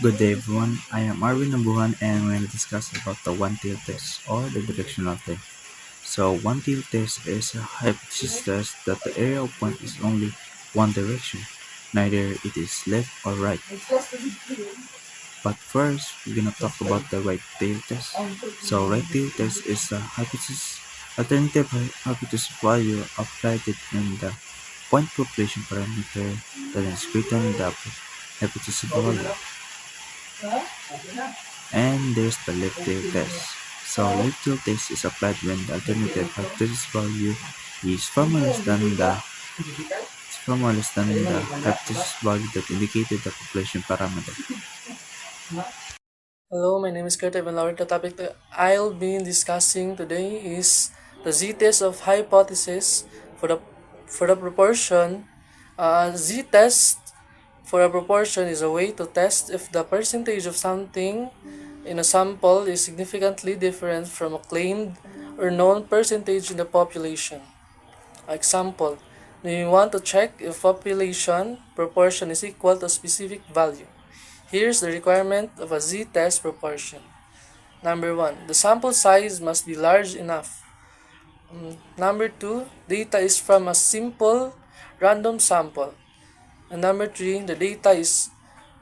Good day everyone, I am Arvin Nabuhan and we're going to discuss about the one-tail test or the directional test. So one-tail test is a hypothesis test that the area of point is only one direction, neither it is left or right. But first, we're going to talk about the right-tail test. So right-tail test is a hypothesis, alternative hypothesis value applied in the point population parameter that is greater than the hypothesis value. And there's the left tail test. So left tail test is applied when the alternative hypothesis value is far more less than the hypothesis value that indicated the population parameter. Hello, my name is Kurt and the topic that I'll be discussing today is the z-test of hypothesis for the for the proportion. Z-test for a proportion is a way to test if the percentage of something in a sample is significantly different from a claimed or known percentage in the population. Example, do you want to check if population proportion is equal to a specific value? Here's the requirement of a z-test proportion. Number 1, the sample size must be large enough. Number 2, data is from a simple random sample. And number 3, the data is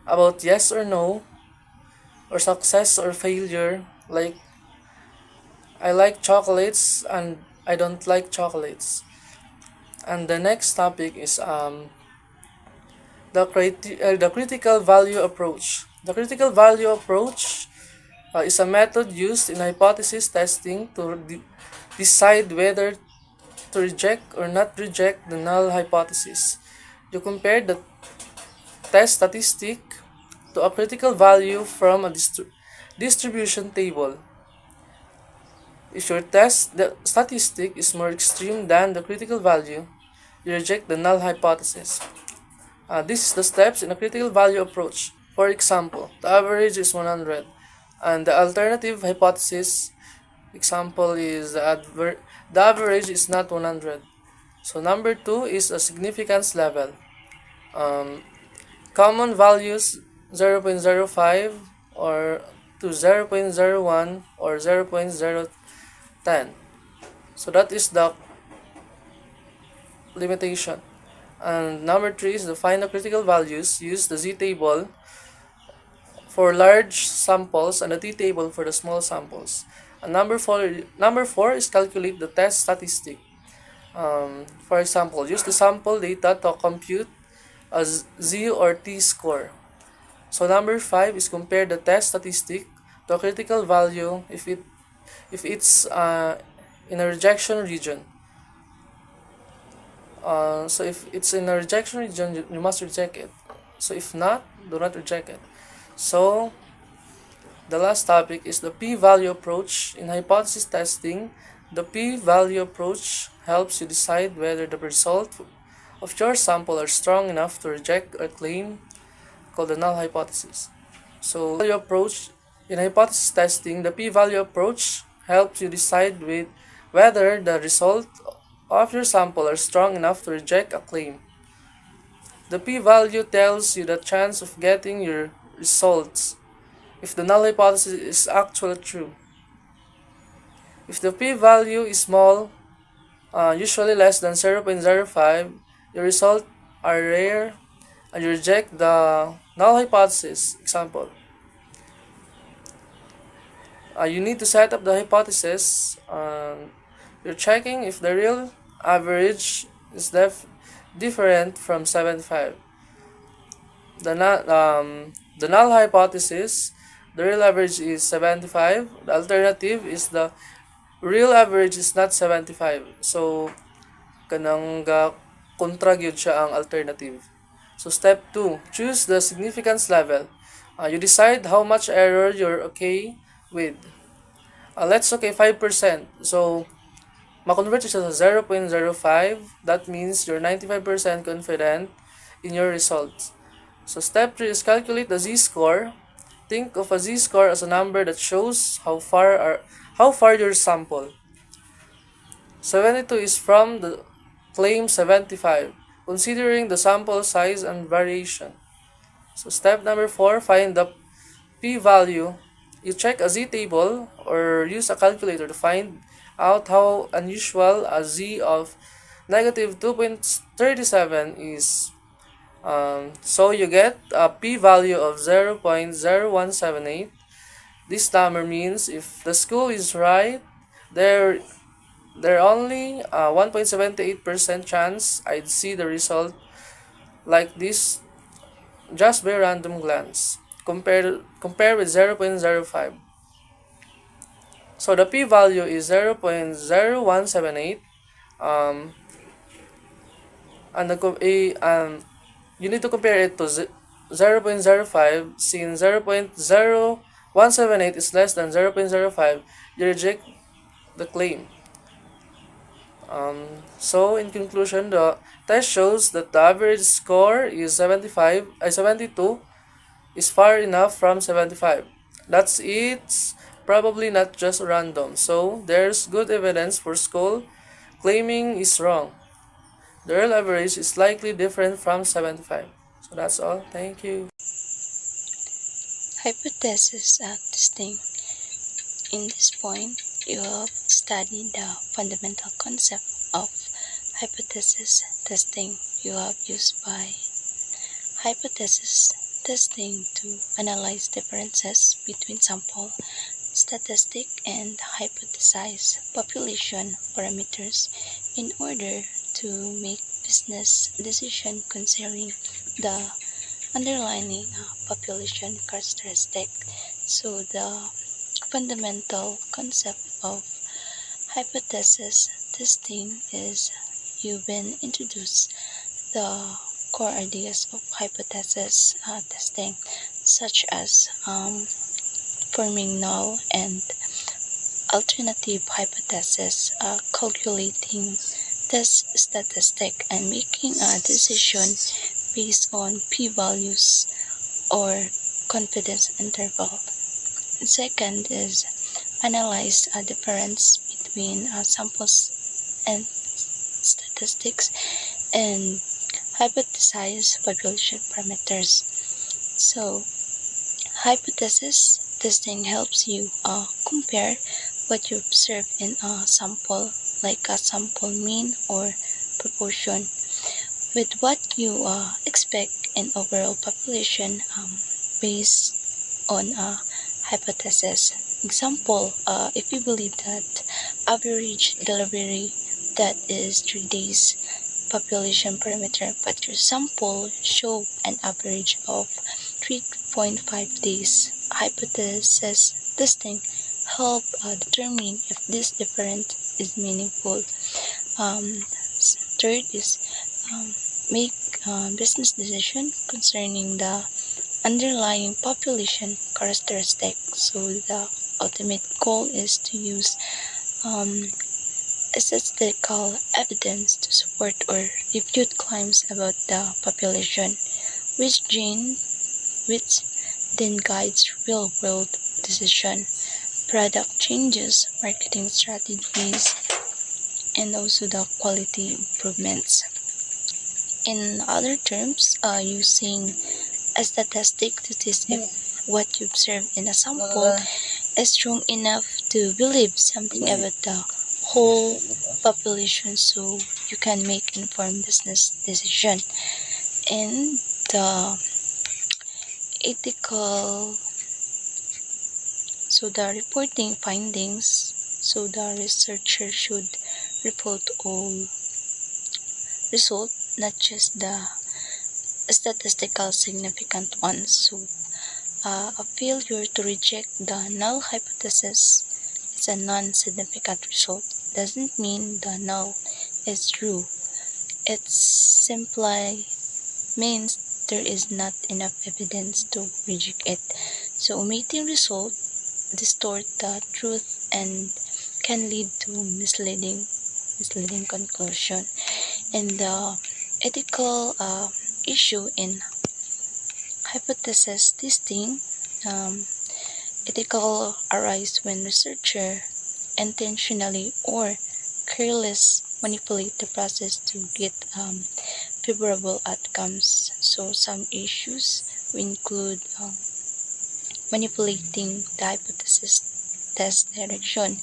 about yes or no, or success or failure, like I like chocolates and I don't like chocolates. And the next topic is the critical value approach. The critical value approach is a method used in hypothesis testing to decide whether to reject or not reject the null hypothesis. You compare the test statistic to a critical value from a distribution table. If your test the statistic is more extreme than the critical value, you reject the null hypothesis. This is the steps in a critical value approach. For example, the average is 100, and the alternative hypothesis example is the average is not 100. So number 2 is a significance level. Um, Common values 0.05 or to 0.01 or 0.010. So that is the limitation. And number 3 is the final critical values. Use the z-table for large samples and the t-table for the small samples. And number four is calculate the test statistic. For example, use the sample data to compute a z or t score. So number 5 is compare the test statistic to a critical value if it's in a rejection region. So if it's in a rejection region, you must reject it. So if not, do not reject it. So the last topic is the p-value approach. In hypothesis testing, the p-value approach helps you decide whether the result of your sample are strong enough to reject a claim called the null hypothesis. So value approach in hypothesis testing, the p-value approach helps you decide whether the result of your sample are strong enough to reject a claim. The p-value tells you the chance of getting your results if the null hypothesis is actually true. If the p-value is small, usually less than 0.05, your results are rare and you reject the null hypothesis. Example, you need to set up the hypothesis. You're checking if the real average is different from 75. The null hypothesis, the real average is 75. The alternative is the real average is not 75. So, kanang kontra gyud siya ang alternative. So, step 2, choose the significance level. You decide how much error you're okay with. Let's okay 5%. So, ma-convert siya sa 0.05. That means you're 95% confident in your results. So step 3 is calculate the z-score. Think of a z-score as a number that shows how far your sample. 72 is from the claim 75, considering the sample size and variation. So step number 4, find the p-value. You check a z-table or use a calculator to find out how unusual a z of negative 2.37 is. So you get a p-value of 0.0178. This number means if the school is right, there there are only 1.78% chance I'd see the result like this just by random glance. Compare with 0.05. So the p-value is 0.0178. Um, and you need to compare it to 0.05. Since 0.0178 is less than 0.05, you reject the claim. So in conclusion, the test shows that the average score is 72 is far enough from 75. That's it's probably not just random. So there's good evidence for school claiming is wrong. The real average is likely different from 75. So that's all. Thank you. Hypothesis testing. In this point, you have studied the fundamental concept of hypothesis testing. You have used by hypothesis testing to analyze differences between sample statistic and hypothesized population parameters in order to make business decision considering the underlying population characteristic. So the fundamental concept of hypothesis testing is you've been introduced the core ideas of hypothesis testing, such as forming null and alternative hypothesis, calculating test statistic, and making a decision based on p-values or confidence interval. Second is analyze a difference between samples and statistics and hypothesize population parameters. So hypothesis testing helps you compare what you observe in a sample, like a sample mean or proportion, with what you expect in overall population based on a hypothesis. Example, if you believe that average delivery that is 3 days population parameter, but your sample show an average of 3.5 days. Hypothesis testing help determine if this difference is meaningful. Third is um, make business decision concerning the underlying population characteristic. So the ultimate goal is to use um, statistical evidence to support or refute claims about the population, which gene, which then guides real-world decision, product changes, marketing strategies, and also the quality improvements. In other terms, using a statistic to test if what you observe in a sample is strong enough to believe something about the whole population so you can make informed business decision. And the ethical, so the reporting findings, so the researcher should report all result, not just the statistical significant ones. So a failure to reject the null hypothesis is a non-significant result. Doesn't mean the null is true. It simply means there is not enough evidence to reject it. So omitting result distort the truth and can lead to misleading conclusion. And the ethical issue in hypothesis testing, ethical arise when researcher intentionally or careless manipulate the process to get favorable outcomes. So some issues include manipulating the hypothesis test direction.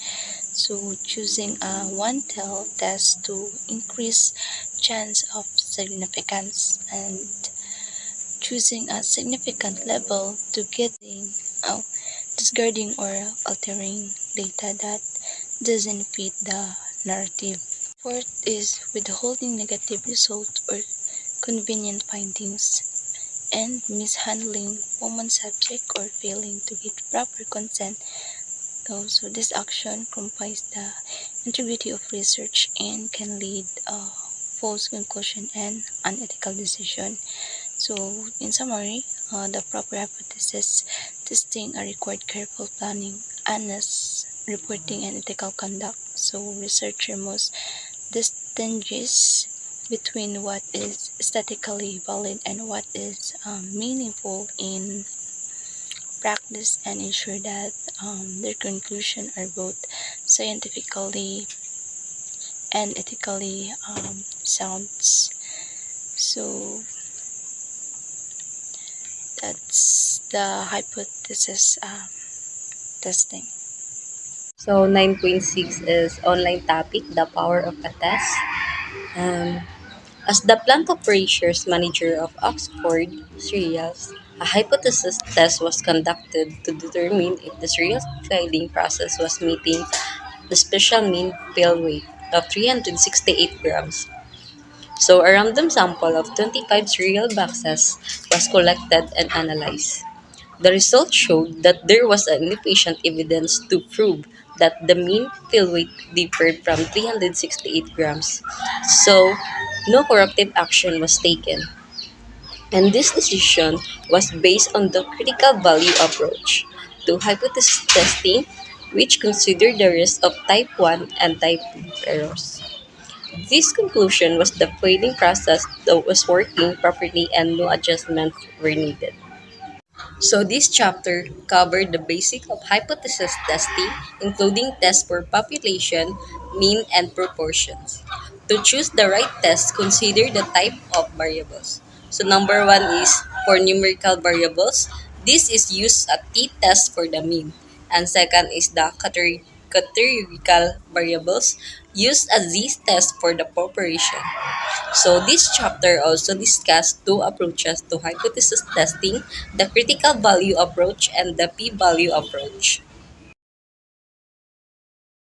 So choosing a one-tail test to increase chance of significance and choosing a significant level to getting oh, discarding or altering data that doesn't fit the narrative. Fourth is withholding negative results or convenient findings and mishandling woman subject or failing to give proper consent. So this action compromises the integrity of research and can lead false conclusion and unethical decision. So in summary, the proper hypothesis testing are required careful planning, honest reporting, and ethical conduct. So researcher must distinguish between what is statistically valid and what is meaningful in practice and ensure that their conclusions are both scientifically and ethically sound. So that's the hypothesis testing. So 9.6 is online topic, the power of a test. Um, as the plant operations manager of Oxford cereals, a hypothesis test was conducted to determine if the cereal filing process was meeting the special mean pill weight of 368 grams. So a random sample of 25 cereal boxes was collected and analyzed. The results showed that there was insufficient evidence to prove that the mean pill weight differed from 368 grams. So, no corrective action was taken. And this decision was based on the critical value approach to hypothesis testing, which considered the risk of type 1 and type 2 errors. This conclusion was the failing process that was working properly and no adjustments were needed. So this chapter covered the basic of hypothesis testing, including tests for population, mean, and proportions. To choose the right test, consider the type of variables. So number one is for numerical variables. This is used a t-test for the mean. And second is the categorical variables, used a z-test for the population. So this chapter also discussed two approaches to hypothesis testing, the critical value approach and the p-value approach.